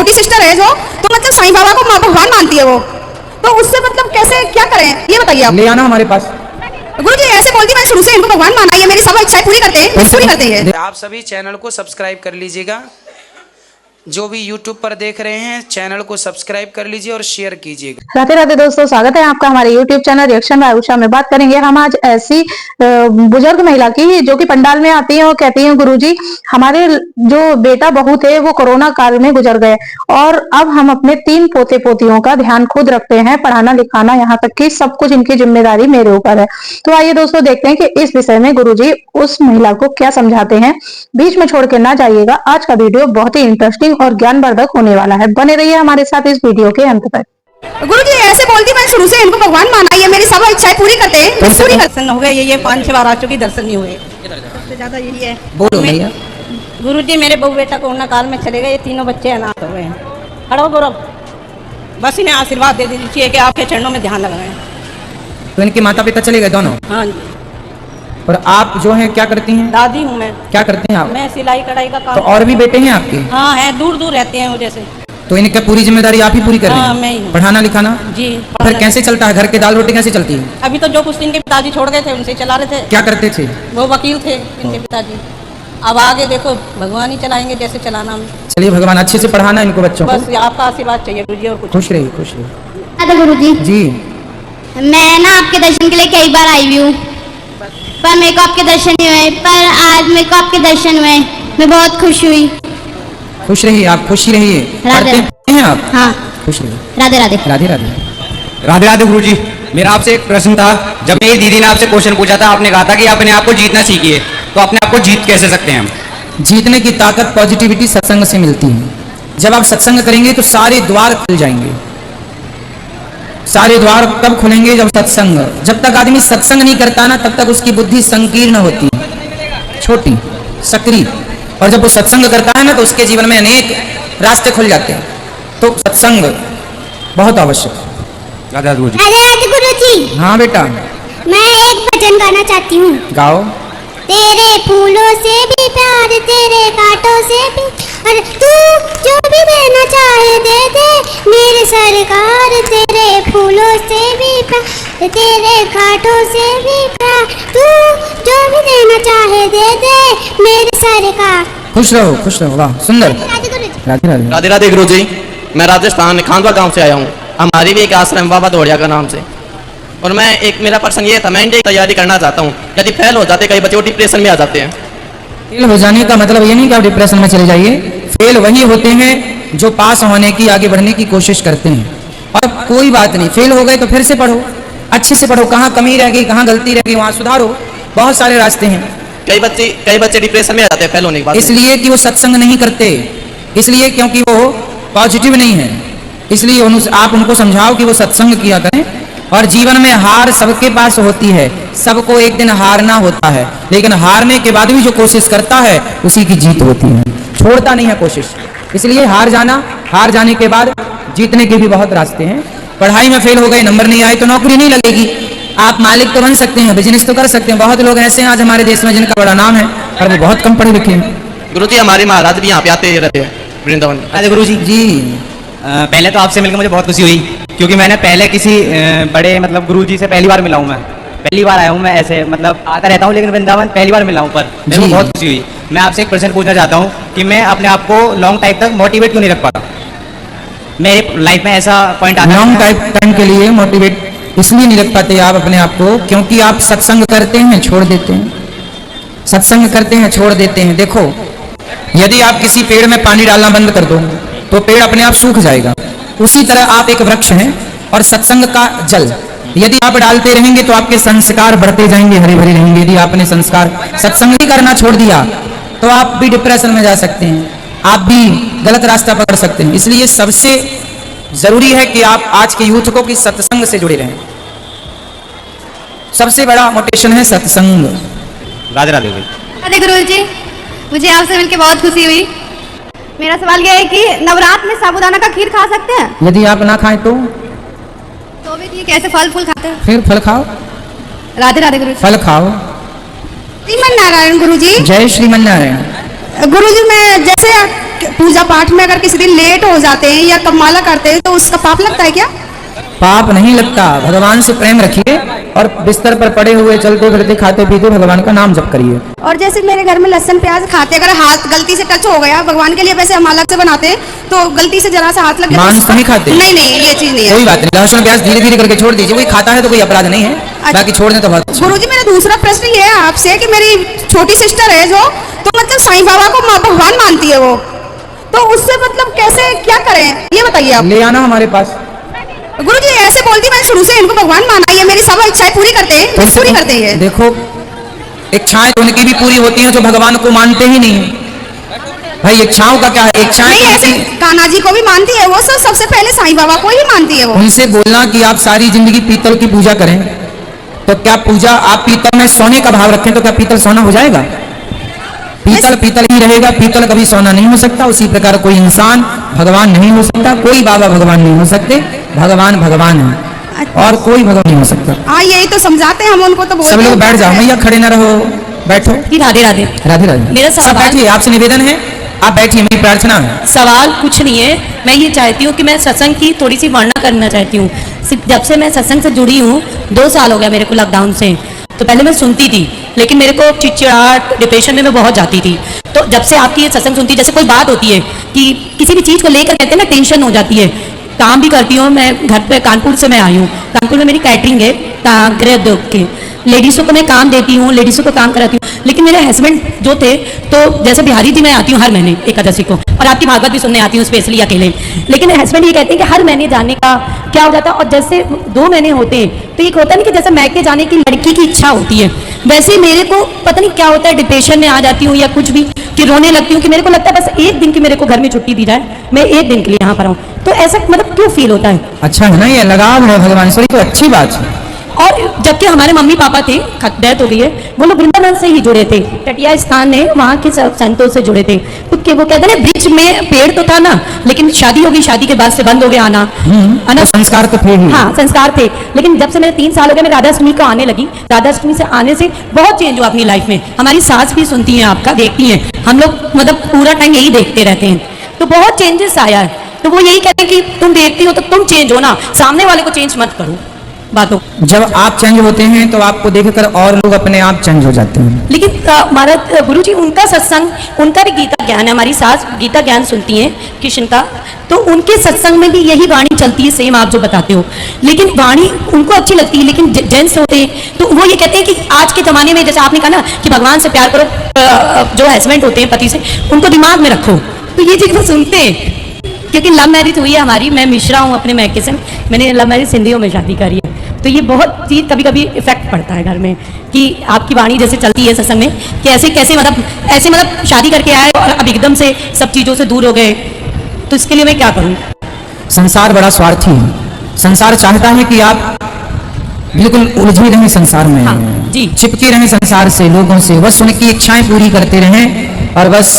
छोटी सिस्टर है जो, तो मतलब साईं बाबा को भगवान मानती है वो, तो उससे मतलब कैसे क्या करें ये बताइए आप। ले आना हमारे पास। गुरुजी ऐसे बोलती, मैं शुरू से इनको भगवान माना, ये मेरी सब इच्छाएं पूरी करते हैं। आप सभी चैनल को सब्सक्राइब कर लीजिएगा, जो भी YouTube पर देख रहे हैं चैनल को सब्सक्राइब कर लीजिए और शेयर कीजिएगा। राधे राधे दोस्तों, स्वागत है आपका हमारे YouTube channel reaction by Usha में। बात करेंगे हम आज ऐसी बुजुर्ग महिला की जो कि पंडाल में आती है और कहती है गुरुजी हमारे जो बेटा बहू थे वो कोरोना काल में गुजर गए और अब हम अपने 3 पोते पोतियों का ध्यान खुद रखते हैं, पढ़ाना लिखाना यहाँ तक कि सब कुछ इनकी जिम्मेदारी मेरे ऊपर है। तो आइए दोस्तों देखते हैं कि इस विषय में गुरुजी उस महिला को क्या समझाते हैं। बीच में छोड़ के ना जाइएगा, आज का वीडियो बहुत ही इंटरेस्टिंग और ज्ञानवर्धक होने वाला है। बने रहिए हमारे साथ इस वीडियो के अंत तक। गुरुजी ऐसे बोलती, मैं शुरू से इनको भगवान माना, ये मेरी सब इच्छाएं पूरी करते हैं। पूरी दर्शन हो गए, ये 5-6 बार आ चुकी, दर्शन नहीं हुए, सबसे ज्यादा यही है। बोलो भैया। गुरुजी मेरे बहू बेटा कोरोना काल में चले गए, ये तीनों बच्चे अनाथ हो गए हैं। खड़ो गौरव, बस इन्हें आशीर्वाद दे दीजिए कि आपके चरणों में ध्यान लगाएं। तो इनके माता पिता चले गए दोनों? हाँ जी। और आप जो हैं क्या करती हैं? दादी हूँ मैं। क्या करते हैं आप? मैं सिलाई कढ़ाई का काम। तो और भी बेटे हैं आपके? हाँ है, दूर दूर रहते हैं मुझे से। तो इनकी पूरी जिम्मेदारी आप ही पूरी कर रही हैं? हाँ, मैं ही हूँ। पढ़ाना लिखाना जी। फिर कैसे चलता है घर के दाल रोटी कैसे चलती है? अभी तो जो कुछ इनके पिताजी छोड़ गए थे उनसे चला रहे थे। क्या करते थे? वो वकील थे इनके पिताजी, अब आगे देखो भगवान ही चलाएंगे जैसे चलाना हम। चलिए भगवान अच्छे से पढ़ाना इनको बच्चों को। बस आपका आशीर्वाद चाहिए गुरुजी और कुछ। खुश रहिए खुश रहिए। अरे गुरुजी जी मैं ना आपके दर्शन के लिए कई बार आई हुई हूँ, पर मेरे को आपके दर्शन नहीं हुए, पर आज मेरे को आपके दर्शन हुए, मैं बहुत खुश हुई। खुश रहिए, आप खुशी रहिए। राधे पढ़ते हैं आप? हाँ खुश रहिए। राधे राधे। राधे राधे। राधे राधे गुरुजी, मेरा आपसे एक प्रश्न था। जब मेरी दीदी ने आपसे क्वेश्चन पूछा था, आपने कहा था कि अपने आप को जीतना सीखिए, तो अपने आप को जीत कैसे सकते हैं हम? जीतने की ताकत पॉजिटिविटी सत्संग से मिलती है। जब आप सत्संग करेंगे तो सारे द्वार खुल जाएंगे। सारे द्वार कब खुलेंगे? जब सत्संग। जब तक आदमी सत्संग नहीं करता ना तब तक उसकी बुद्धि संकीर्ण होती है, छोटी सक्रिय, और जब वो सत्संग करता है ना तो उसके जीवन में अनेक रास्ते खुल जाते हैं। तो सत्संग बहुत आवश्यक है। राधे गुरुजी। राधे गुरुजी। हाँ बेटा, मैं एक भजन गाना चाहती हूँ। गाओ। तेरे फूलों से भी प्यार, तेरे कांटों से भी, और तू जो भी देना चाहे दे दे मेरे सरकार। तेरे फूलों से भी प्यार, तेरे कांटों से भी प्यार, तू जो भी देना चाहे दे दे मेरे सरकार। खुश रहो, वाह सुंदर। राधे गुरुजी। राधे राधे। राधे राधे गुरुजी, मैं राजस्थान खांडवा गांव से आया हूँ। हमारी भी एक आश्रम बाबा दौड़िया का नाम से, और मैं एक मेरा प्रसंग ये था, मैं इंडिया की तैयारी करना चाहता हूँ। यदि फेल हो जाते, कई बच्चे डिप्रेशन में आ जाते हैं। फेल हो जाने का मतलब ये नहीं कि आप डिप्रेशन में चले जाइए। फेल वही होते हैं जो पास होने की, आगे बढ़ने की कोशिश करते हैं। और कोई बात नहीं, फेल हो गए तो फिर से पढ़ो, अच्छे से पढ़ो, कहाँ कमी रह गई, कहाँ गलती रह गई, वहाँ सुधारो। बहुत सारे रास्ते हैं। कई बच्चे डिप्रेशन में आ जाते हैं फेल होने के बाद। इसलिए कि वो सत्संग नहीं करते, इसलिए क्योंकि वो पॉजिटिव नहीं है। इसलिए आप उनको समझाओ कि वो सत्संग किया करें। और जीवन में हार सबके पास होती है, सबको एक दिन हारना होता है, लेकिन हारने के बाद भी जो कोशिश करता है उसी की जीत होती है, छोड़ता नहीं है कोशिश। इसलिए हार जाने के बाद जीतने के भी बहुत रास्ते हैं। पढ़ाई में फेल हो गए, नंबर नहीं आए तो नौकरी नहीं लगेगी। आप मालिक तो बन सकते हैं, बिजनेस तो कर सकते हैं। बहुत लोग ऐसे हैं आज हमारे देश में जिनका बड़ा नाम है और वो बहुत कम पढ़े लिखे हैं। गुरुजी हमारे महाराज भी यहाँ पे आते रहते हैं वृंदावन। राधे गुरुजी जी। पहले तो आपसे मिलकर मुझे बहुत खुशी हुई, क्योंकि मैंने पहले किसी बड़े मतलब गुरुजी से पहली बार मिला हूँ। मैं पहली बार आया हूँ, मैं ऐसे मतलब आता रहता हूँ, लेकिन वृंदावन पहली बार मिला हूँ। पर मेरे को बहुत खुशी हुई। मैं आपसे एक प्रश्न पूछना चाहता हूँ कि मैं अपने आप को लॉन्ग टाइम तक मोटिवेट क्यों नहीं रख पाता? मेरे लाइफ में ऐसा पॉइंट आता है। लॉन्ग टाइम के लिए मोटिवेट इसलिए नहीं रख पाते आप अपने आप को, क्योंकि आप सत्संग करते हैं छोड़ देते हैं, सत्संग करते हैं छोड़ देते हैं। देखो, यदि आप किसी पेड़ में पानी डालना बंद कर दो तो पेड़ अपने आप सूख जाएगा। उसी तरह आप एक वृक्ष हैं और सत्संग का जल यदि आप डालते रहेंगे तो आपके संस्कार बढ़ते जाएंगे, हरे भरे रहेंगे। यदि आपने संस्कार सत्संग ही करना छोड़ दिया तो आप भी डिप्रेशन में जा सकते हैं, आप भी गलत रास्ता पकड़ सकते हैं। इसलिए सबसे जरूरी है कि आप आज के यूथ को कि सत्संग से जुड़े रहें। सबसे बड़ा मोटिवेशन है सत्संग। राधे राधे। राधे गुरुजी, मुझे आपसे मिलकर बहुत खुशी हुई। मेरा सवाल यह है कि नवरात्र में साबूदाना का खीर खा सकते हैं? यदि आप ना खाएं तो भी ठीक है, ऐसे फल फूल खाते हैं। फिर फल खाओ। राधे राधे गुरुजी। फल खाओ। श्रीमन नारायण गुरुजी। जय श्रीमन नारायण। गुरुजी मैं जैसे पूजा पाठ में अगर किसी दिन लेट हो जाते हैं या कमाला करते हैं तो उसका पाप लगता है क्या? पाप नहीं लगता। भगवान से प्रेम रखिए और बिस्तर पर पड़े हुए चलते फिरते खाते पीते भगवान का नाम जप करिए। और जैसे मेरे घर में लहसुन प्याज खाते, अगर हाथ गलती से टच हो गया, भगवान के लिए वैसे हम अलग से बनाते हैं, तो गलती से जरा सा हाथ लग गया मांस नहीं खाते? नहीं नहीं, ये चीज नहीं है। कोई बात नहीं, लहसुन प्याज धीरे धीरे करके छोड़ दीजिए। कोई खाता है तो कोई अपराध नहीं है, बाकी छोड़ दें तो बहुत अच्छा। गुरुजी मेरा दूसरा प्रश्न ये है आपसे कि मेरी छोटी सिस्टर है जो, तो मतलब साईं बाबा को भगवान मानती है वो, तो उससे मतलब कैसे क्या करें ये बताइए आप। ले आना हमारे पास। गुरुजी ऐसे बोलती, मैंने शुरू से इनको भगवान माना, ये मेरी सब इच्छाएं पूरी करते हैं, पूरी करते हैं। देखो, इच्छाएं उनकी भी पूरी होती हैं जो भगवान को मानते ही नहीं भाई। इच्छाओं का क्या है, इच्छाएं नहीं, ऐसे कान्हा जी को भी मानती है वो, सबसे पहले साईं बाबा को ही मानती है वो। उनसे बोलना कि आप सारी जिंदगी पीतल की पूजा करें, तो क्या पूजा आप पीतल में सोने का भाव रखें तो क्या पीतल सोना हो जाएगा? पीतल पीतल ही रहेगा, पीतल कभी सोना नहीं हो सकता। उसी प्रकार कोई इंसान भगवान नहीं हो सकता, कोई बाबा भगवान नहीं हो सकते। भगवान भगवान है और कोई भगवान नहीं हो सकता। हाँ, यही तो समझाते हैं हम उनको, तो सब लोग बैठ जाओ, मैया खड़े न रहो, बैठो। राधे राधे। राधे राधे। मेरा सब बैठिए, आपसे निवेदन है आप बैठिए, मेरी प्रार्थना है। सवाल कुछ नहीं है, मैं ये चाहती हूँ कि मैं सत्संग की थोड़ी सी वर्णना करना चाहती हूँ। जब से मैं सत्संग से जुड़ी हूँ, 2 साल हो गया मेरे को लॉकडाउन से। तो पहले मैं सुनती थी, लेकिन मेरे को चिड़चिड़ाहट, डिप्रेशन में मैं बहुत जाती थी। तो जब से आपकी ये सत्संग सुनती, जैसे कोई बात होती है कि किसी भी चीज़ को लेकर कहते हैं ना, टेंशन हो जाती है। काम भी करती हूँ मैं घर पे, कानपुर से मैं आई हूँ। कानपुर में मेरी कैटरिंग है, गृह उद्योग के। लेडीज़ों को मैं काम देती हूँ, लेडीज़ों को काम कराती हूँ। लेकिन मेरे हस्बैंड जो थे, तो जैसे बिहारी जी मैं आती हूँ हर महीने एकादशी को, और आपकी भागवत भी सुनने आती हूँ स्पेशली अकेले। लेकिन मेरे हस्बैंड ये कहते हैं कि हर महीने जाने का क्या हो जाता है, और जैसे 2 महीने होते हैं तो एक होता नहीं कि जैसे मैके जाने की लड़की की इच्छा होती है, वैसे मेरे को पता नहीं क्या होता है, डिप्रेशन में आ जाती हूँ या कुछ भी, कि रोने लगती हूँ कि मेरे को लगता है बस 1 दिन की मेरे को घर में छुट्टी दी जाए, मैं 1 दिन के लिए यहाँ पर आऊँ। तो ऐसा मतलब क्यों फील होता है? अच्छा है ना, ये लगाव है भगवान से, तो अच्छी बात है। और जबकि हमारे मम्मी पापा थे, डेथ हो गई है, वो लोग वृंदावन से ही जुड़े थे, टटिया स्थान है वहाँ के संतों से जुड़े थे। तो वो कहते हैं ब्रिज में पेड़ तो था ना, लेकिन शादी हो गई, शादी के बाद से बंद हो गया आना। तो संस्कार तो थे ही। हाँ, संस्कार थे। लेकिन जब से मेरे 3 साल हो गए, मैं राधाष्टमी को आने लगी, राधाष्टमी से आने से बहुत चेंज हुआ अपनी लाइफ में। हमारी सास भी सुनती हैं आपका, देखती हैं, हम लोग मतलब पूरा टाइम यही देखते रहते हैं, तो बहुत चेंजेस आया है। तो वो यही कहते हैं कि तुम देखती हो तो तुम चेंज हो ना, सामने वाले को चेंज मत करो बातों। जब आप चेंज होते हैं तो आपको देखकर और लोग अपने आप चेंज हो जाते हैं। लेकिन हमारा गुरुजी, उनका सत्संग, उनका भी गीता ज्ञान है, हमारी सास गीता ज्ञान सुनती हैं कृष्ण का, तो उनके सत्संग में भी यही वाणी चलती है, सेम आप जो बताते हो। लेकिन वाणी उनको अच्छी लगती है, लेकिन जेंट्स होते हैं तो वो ये कहते हैं कि आज के ज़माने में, जैसे आपने कहा ना कि भगवान से प्यार करो, जो हस्बैंड होते हैं पति से, उनको दिमाग में रखो। तो ये चीज़ वो सुनते हैं, क्योंकि लव मैरिज हुई है हमारी, मैं मिश्रा हूँ अपने मैके से, मैंने लव मैरिज सिंधियों में शादी करी है। तो ये बहुत चीज़ कभी कभी इफेक्ट पड़ता है घर में, कि आपकी वाणी जैसे चलती है सत्संग में, कि ऐसे कैसे मतलब शादी करके आए और अब एकदम से सब चीज़ों से दूर हो गए, तो इसके लिए मैं क्या करूँ? संसार बड़ा स्वार्थी है। संसार चाहता है कि आप बिल्कुल उलझे रहें संसार में। हाँ, जी। चिपके रहें संसार से, लोगों से, बस उनकी इच्छाएं पूरी करते रहें और बस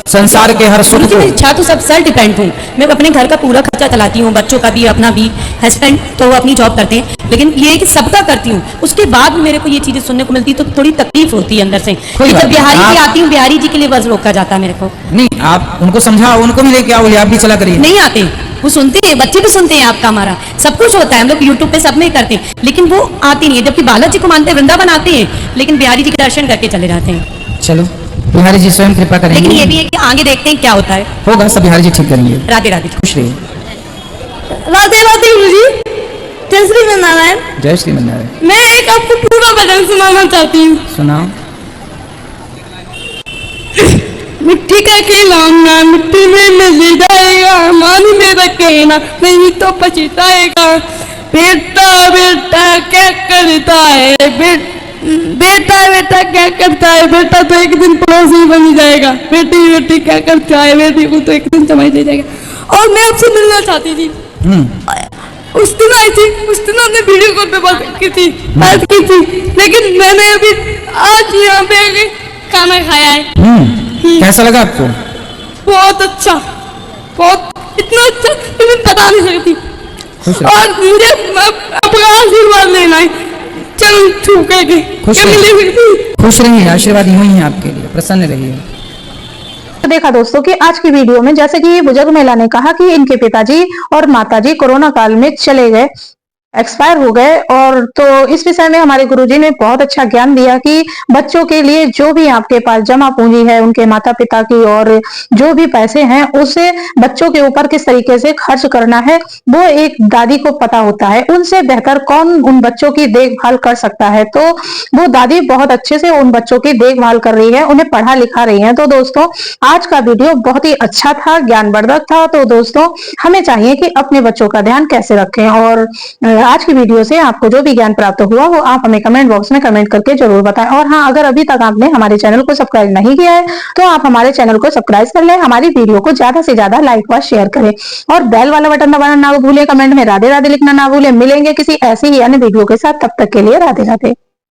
संसार के हर सुख को। इच्छा तो सब सेल्फ डिपेंड हूँ, मैं अपने घर का पूरा खर्चा चलाती हूँ, बच्चों का भी, अपना भी। हस्बैंड तो वो अपनी जॉब करते हैं, लेकिन ये है कि सबका करती हूँ। उसके बाद भी मेरे को ये चीजें सुनने को मिलती है, तो थोड़ी तकलीफ होती है अंदर से। जब बिहारी जी आती हूँ, बिहारी जी के लिए बस रोका जाता है मेरे को। नहीं, आप उनको समझाओ, उनको भी लेके आओ, आप भी चला करिए। नहीं आते, वो सुनते हैं, बच्चे भी सुनते हैं आपका, हमारा सब कुछ होता है, हम लोग यूट्यूब पे सब में करते हैं, लेकिन वो आती नहीं है। जबकि बालाजी को मानते हैं, वृंदावन आते हैं, लेकिन बिहारी जी के दर्शन करके चले जाते हैं। चलो, बिहारी जी स्वयं कृपा करेंगे। लेकिन ये भी है कि आगे देखते हैं क्या होता है। होगा, सब बिहारी जी ठीक करेंगे। राधे राधे, खुश रहिए। राधे राधे गुरुजी, जय श्री नारायण। जय श्री नारायण। मैं एक आपको पूरा भजन सुनाना चाहती हूँ। सुनाओ। मिट्टी का खिलौना मिट्टी में मिल जाएगा, मानी में रखेना नहीं तो पछताएगा। बेटा बेटा क्या करता है, बेटा बेटा क्या करता है, बेटा तो एक दिन पड़ोसी बन जाएगा। बेटी बेटी क्या करता है, बेटी को तो एक दिन समझ ले जाएगा। और मैं आपसे मिलना चाहती थी। उस दिन आई थी, उस दिन आपने वीडियो कॉल पे बात की थी, लेकिन मैंने अभी आज यहाँ पे आके खाना खाया है। कैसा लगा आपको? बहुत अच्छा, बहुत इतना अच्छा कि मैं बता नहीं सकती। और मुझे आपका आशीर्वाद लेना है, चल छू के खुश रहिए, आशीर्वाद यूं ही है आपके लिए, प्रसन्न रहिए। देखा दोस्तों कि आज की वीडियो में जैसे कि बुजुर्ग महिला ने कहा कि इनके पिताजी और माताजी कोरोना काल में चले गए, एक्सपायर हो गए। और तो इस विषय में हमारे गुरुजी ने बहुत अच्छा ज्ञान दिया कि बच्चों के लिए जो भी आपके पास जमा पूंजी है, उनके माता पिता की, और जो भी पैसे हैं उसे बच्चों के ऊपर किस तरीके से खर्च करना है वो एक दादी को पता होता है। उनसे बेहतर कौन उन बच्चों की देखभाल कर सकता है। तो वो दादी बहुत अच्छे से उन बच्चों की देखभाल कर रही है, उन्हें पढ़ा लिखा रही है। तो दोस्तों आज का वीडियो बहुत ही अच्छा था, ज्ञानवर्धक था। तो दोस्तों हमें चाहिए कि अपने बच्चों का ध्यान कैसे रखें। और आज की वीडियो से आपको जो भी ज्ञान प्राप्त हुआ वो आप हमें कमेंट बॉक्स में कमेंट करके जरूर बताएं। और हाँ, अगर अभी तक आपने हमारे चैनल को सब्सक्राइब नहीं किया है तो आप हमारे चैनल को सब्सक्राइब कर लें, हमारी वीडियो को ज्यादा से ज्यादा लाइक व शेयर करें और बेल वाला बटन दबाना ना भूलें। कमेंट में राधे राधे लिखना ना भूलें। मिलेंगे किसी ऐसी ही अन्य वीडियो के साथ, तब तक के लिए राधे राधे।